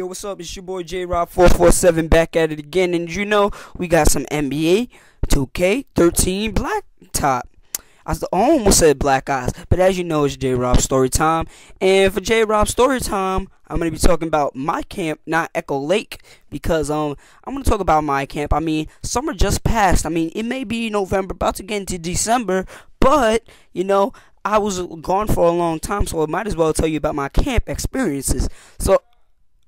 what's up? It's your boy JROB 447 back at it again, and you know we got some NBA 2K13 Black Top. I almost said Black Eyes, but as you know, it's JROB story time. And for JROB story time, I'm gonna be talking about my camp, not Echo Lake, because I'm gonna talk about my camp. I mean, summer just passed. I mean, it may be November, about to get into December, but you know, I was gone for a long time, so I might as well tell you about my camp experiences. So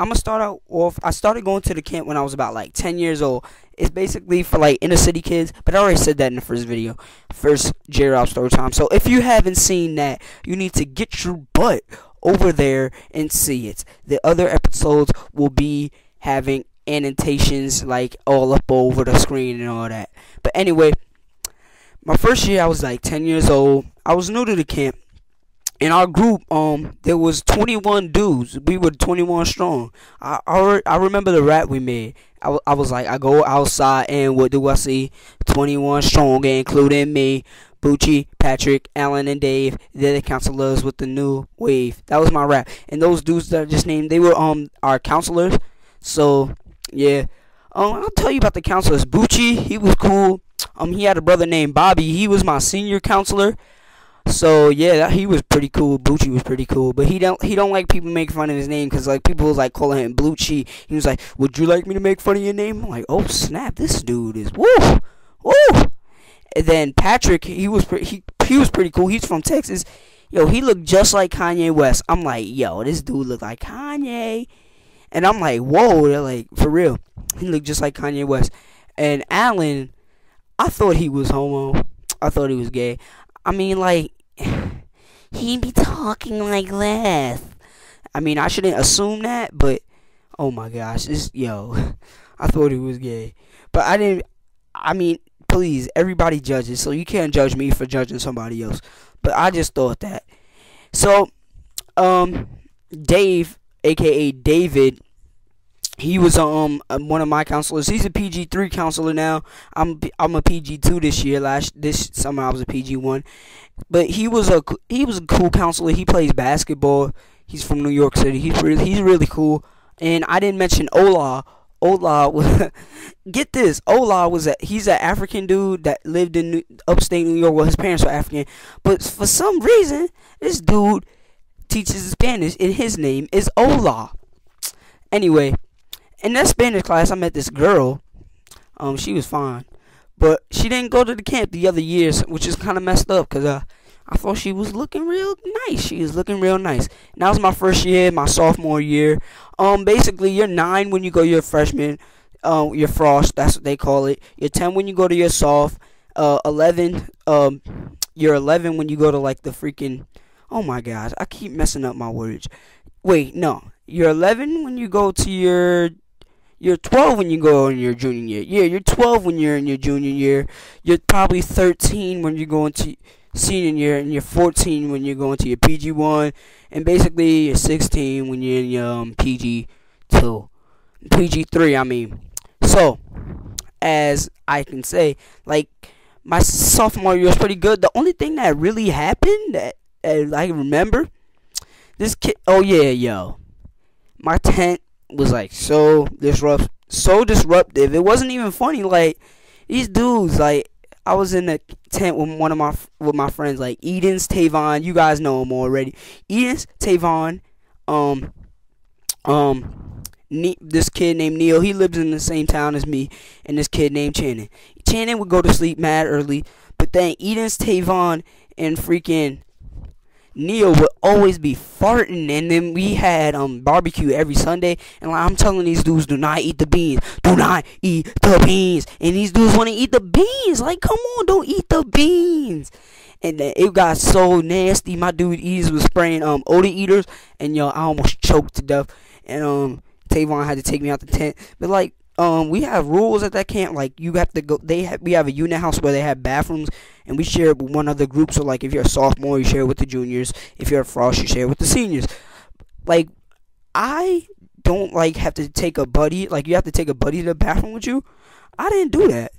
I'm gonna start out off. I started going to the camp when I was about like 10 years old. It's basically for like inner city kids, but I already said that in the first video, first JROB story time. So if you haven't seen that, you need to get your butt over there and see it. The other episodes will be having annotations like all up over the screen and all that. But anyway, my first year I was like 10 years old. I was new to the camp. In our group, there was 21 dudes. We were 21 strong. I remember the rap we made. I was like, I go outside and what do I see? 21 strong, including me, Bucci, Patrick, Allen, and Dave. They're the counselors with the new wave. That was my rap. And those dudes that I just named, they were our counselors. So yeah, I'll tell you about the counselors. Bucci, he was cool. He had a brother named Bobby. He was my senior counselor. So yeah, he was pretty cool. Bucci was pretty cool, but he don't like people make fun of his name because like people was like calling him Blucci. He was like, "Would you like me to make fun of your name?" I'm like, "Oh snap, this dude is woo, woo." And then Patrick, he was pretty cool. He's from Texas. Yo, he looked just like Kanye West. I'm like, yo, this dude looked like Kanye, and I'm like, whoa, they're like for real. He looked just like Kanye West. And Allen, I thought he was homo. I thought he was gay. I mean, like, he be talking like this. I mean, I shouldn't assume that, but, oh my gosh, I thought he was gay. But I didn't, I mean, please, everybody judges, so you can't judge me for judging somebody else. But I just thought that. So, Dave, a.k.a. David, he was one of my counselors. He's a PG3 counselor now. I'm a PG2 this year. This summer I was a PG1. But he was a cool counselor. He plays basketball. He's from New York City. He's really cool. And I didn't mention Ola. Ola was get this. Ola was he's an African dude that lived in upstate New York. Well, his parents were African, but for some reason this dude teaches Spanish and his name is Ola. Anyway, in that Spanish class, I met this girl. She was fine, but she didn't go to the camp the other years, which is kind of messed up because I thought she was looking real nice. She was looking real nice. And that was my first year, my sophomore year. Basically, you're 9 when you go your freshman. Your frost, that's what they call it. You're 10 when you go to your soft. 11. You're 11 when you go to like the freaking. Oh my gosh, I keep messing up my words. Wait, no. You're 11 when you go to your. You're 12 when you go in your junior year. Yeah, you're 12 when you're in your junior year. You're probably 13 when you go into senior year, and you're 14 when you're going to your PG1, and basically you're 16 when you're in your PG3. I mean, so as I can say, like my sophomore year was pretty good. The only thing that really happened that I remember, this kid. Oh yeah, yo, my tent was like so disruptive. It wasn't even funny. Like these dudes, like I was in the tent with my friends, like Edens, Tavon. You guys know him already. Edens, Tavon, this kid named Neil. He lives in the same town as me, and this kid named Channing. Channing would go to sleep mad early, but then Edens, Tavon, and freaking Neil would always be farting, and then we had barbecue every Sunday, and like, I'm telling these dudes, do not eat the beans, do not eat the beans, and these dudes want to eat the beans, like come on, don't eat the beans, and then it got so nasty. My dude Ease was spraying odor eaters, and yo, I almost choked to death, and Tavon had to take me out the tent, but like we have rules at that camp. Like you have to go. We have a unit house where they have bathrooms, and we share it with one other group. So like if you're a sophomore, you share it with the juniors. If you're a frost, you share it with the seniors. Like I don't like have to take a buddy. Like you have to take a buddy to the bathroom with you. I didn't do that.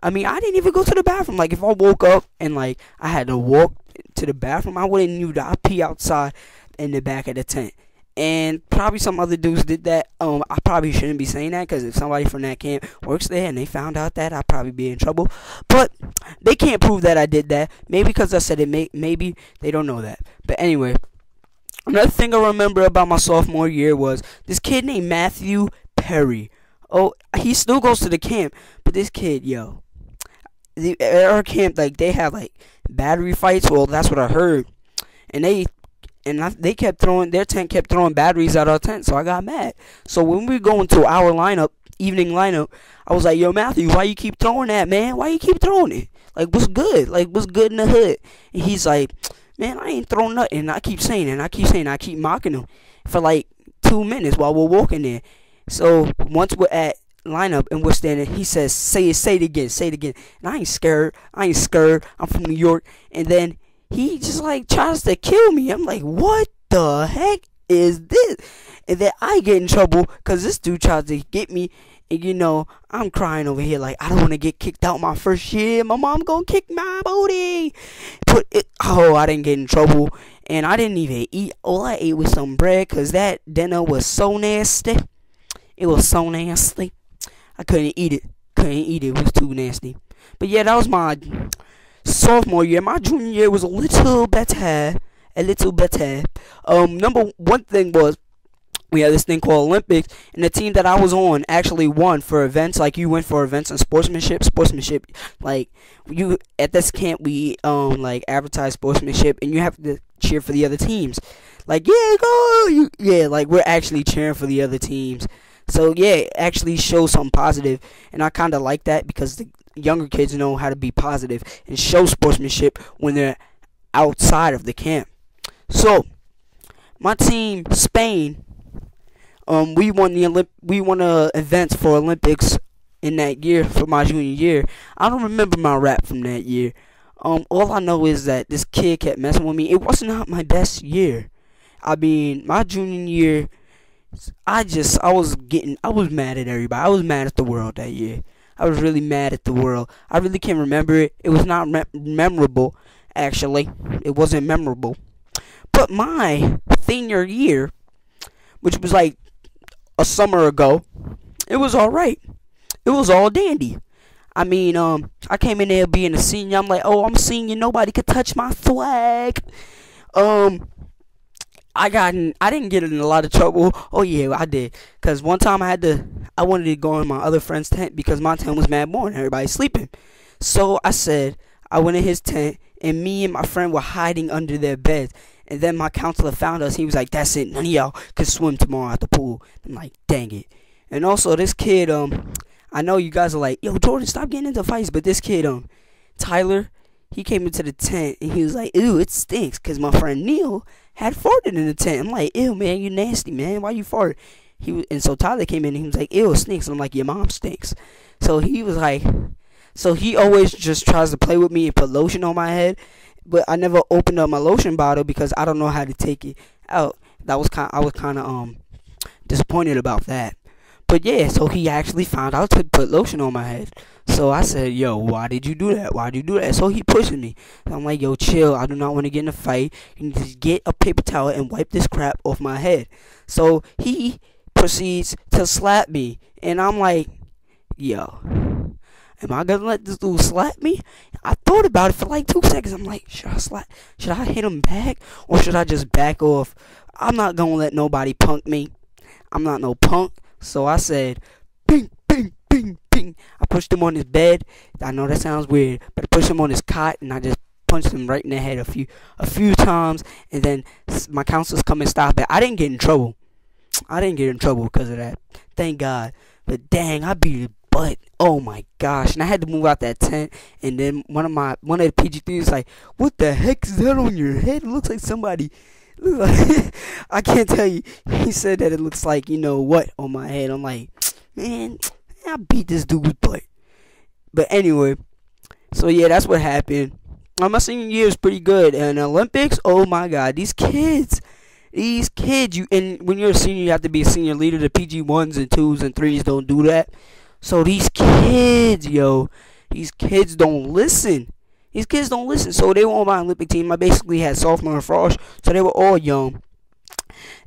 I mean, I didn't even go to the bathroom. Like if I woke up and like I had to walk to the bathroom, I wouldn't even. I'd pee outside in the back of the tent. and probably some other dudes did that. I probably shouldn't be saying that, because if somebody from that camp works there and they found out that, I'd probably be in trouble. But they can't prove that I did that. Maybe because I said it. Maybe they don't know that. But anyway, another thing I remember about my sophomore year was this kid named Matthew Perry. Oh, he still goes to the camp, but this kid, yo, at our camp, like, they have like battery fights. Well, that's what I heard, and they kept throwing, their tent kept throwing batteries at our tent, so I got mad. So when we go into our lineup, evening lineup, I was like, yo, Matthew, why you keep throwing that, man? Why you keep throwing it? Like, what's good? Like, what's good in the hood? And he's like, man, I ain't throwing nothing. And I keep saying it, I keep mocking him for like 2 minutes while we're walking there. So once we're at lineup and we're standing, he says, say it again. And I ain't scared. I'm from New York. And then he just like tries to kill me. I'm like, what the heck is this? And then I get in trouble because this dude tries to get me. And you know, I'm crying over here like, I don't want to get kicked out my first year. My mom gonna kick my booty. I didn't get in trouble. And I didn't even eat. All I ate was some bread, because that dinner was so nasty. It was so nasty. I couldn't eat it. It was too nasty. But yeah, that was my sophomore year. My junior year was a little better. Number one thing was, we had this thing called Olympics, and the team that I was on actually won for events. Like, you went for events and sportsmanship, like, you at this camp, we like advertise sportsmanship, and you have to cheer for the other teams. Like, yeah, go, like, we're actually cheering for the other teams. So yeah, it actually shows something positive, and I kind of like that, because the younger kids know how to be positive and show sportsmanship when they're outside of the camp. So my team, Spain, we won events for Olympics in that year for my junior year. I don't remember my rap from that year. All I know is that this kid kept messing with me. It wasn't not my best year. I mean, my junior year, I was mad at everybody. I was mad at the world that year. I was really mad at the world. I really can't remember it. It was not memorable, actually. It wasn't memorable. But my senior year, which was like a summer ago, it was alright. It was all dandy. I mean, I came in there being a senior. I'm like, oh, I'm a senior. Nobody could touch my swag. I didn't get in a lot of trouble. Oh yeah, I did. Cause one time I wanted to go in my other friend's tent, because my tent was mad boring. Everybody's sleeping. So I went in his tent, and me and my friend were hiding under their beds. And then my counselor found us. He was like, that's it. None of y'all can swim tomorrow at the pool. I'm like, dang it. And also this kid, I know you guys are like, yo, Jordan, stop getting into fights. But this kid, Tyler, he came into the tent, and he was like, ew, it stinks. Because my friend Neil had farted in the tent. I'm like, ew, man, you nasty, man. Why you fart? And so Tyler came in, and he was like, ew, it stinks. And I'm like, your mom stinks. So he was like, so he always just tries to play with me and put lotion on my head. But I never opened up my lotion bottle, because I don't know how to take it out. I was kind of disappointed about that. But yeah, so he actually found out to put lotion on my head. So I said, yo, why did you do that? So he pushing me. So I'm like, yo, chill. I do not want to get in a fight. You need to get a paper towel and wipe this crap off my head. So he proceeds to slap me. And I'm like, yo, am I going to let this dude slap me? I thought about it for like 2 seconds. I'm like, should I hit him back? Or should I just back off? I'm not going to let nobody punk me. I'm not no punk. So I said, ping, ping, ping, ping. I pushed him on his bed. I know that sounds weird, but I pushed him on his cot, and I just punched him right in the head a few times. And then my counselors come and stop it. I didn't get in trouble. Because of that. Thank God. But dang, I beat his butt. Oh my gosh. And I had to move out that tent. And then one of the PG3s was like, what the heck is that on your head? It looks like somebody. I can't tell you. He said that it looks like, you know what, on my head. I'm like, man, I beat this dude's butt. But anyway, so yeah, that's what happened. My senior year is pretty good. And Olympics, oh my God, these kids, and when you're a senior, you have to be a senior leader. The PG 1s and 2s and 3s don't do that. So these kids don't listen. So they were on my Olympic team. I basically had sophomore and frosh, so they were all young.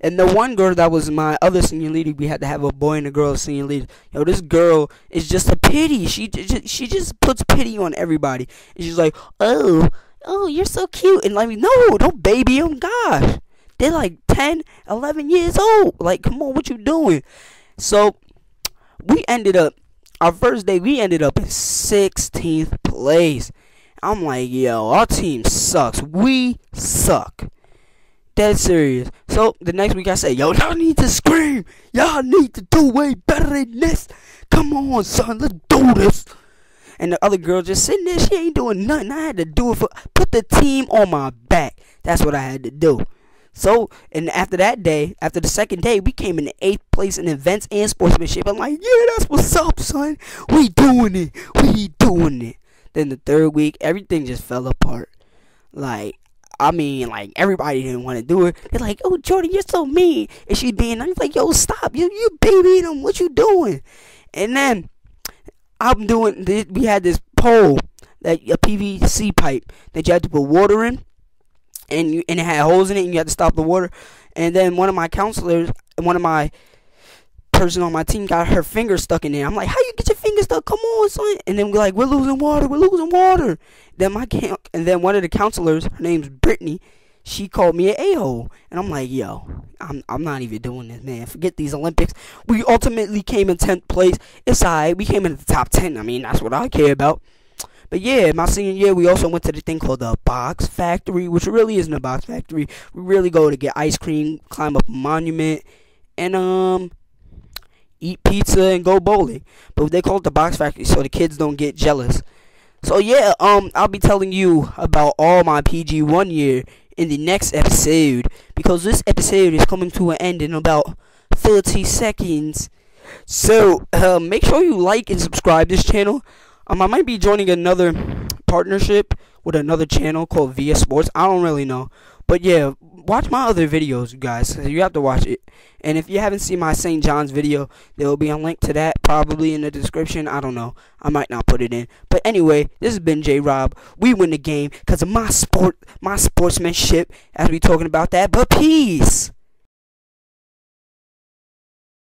And the one girl that was my other senior leader, we had to have a boy and a girl senior leader. Yo, this girl is just a pity. She just puts pity on everybody. And she's like, oh, you're so cute. And like, no, don't baby them. Gosh, they're like 10, 11 years old. Like, come on, what you doing? So we ended up, our first day, we ended up in 16th place. I'm like, yo, our team sucks. We suck. Dead serious. So the next week I said, yo, y'all need to scream. Y'all need to do way better than this. Come on, son, let's do this. And the other girl just sitting there, she ain't doing nothing. I had to do it put the team on my back. That's what I had to do. So, and after that day, after the second day, we came in 8th place in events and sportsmanship. I'm like, yeah, that's what's up, son. We doing it. We doing it. Then the third week, everything just fell apart. Like, I mean, like, everybody didn't want to do it. They're like, oh, Jordan, you're so mean. And she being nice, like, yo, stop. You babying them. What you doing? And then I'm doing this. We had this pole, that a PVC pipe that you had to put water in. And it had holes in it, and you had to stop the water. And then one of my counselors, one of my person on my team got her finger stuck in there. I'm like, how you get your finger stuck? Come on, son. And then we're like, we're losing water. Then one of the counselors, her name's Brittany, she called me an a-hole. And I'm like, yo, I'm not even doing this, man. Forget these Olympics. We ultimately came in 10th place. It's alright. We came in the top 10. I mean, that's what I care about. But yeah, my senior year, we also went to the thing called the Box Factory, which really isn't a box factory. We really go to get ice cream, climb up a monument, and eat pizza and go bowling. But they call it the Box Factory so the kids don't get jealous. So yeah, I'll be telling you about all my PG 1 year in the next episode, because this episode is coming to an end in about 30 seconds. So make sure you like and subscribe this channel. I might be joining another partnership with another channel called Via Sports. I don't really know. But yeah, watch my other videos, you guys. You have to watch it. And if you haven't seen my St. John's video, there will be a link to that probably in the description. I don't know. I might not put it in. But anyway, this has been JROB. We win the game because of my sportsmanship, as we talking about that. But peace.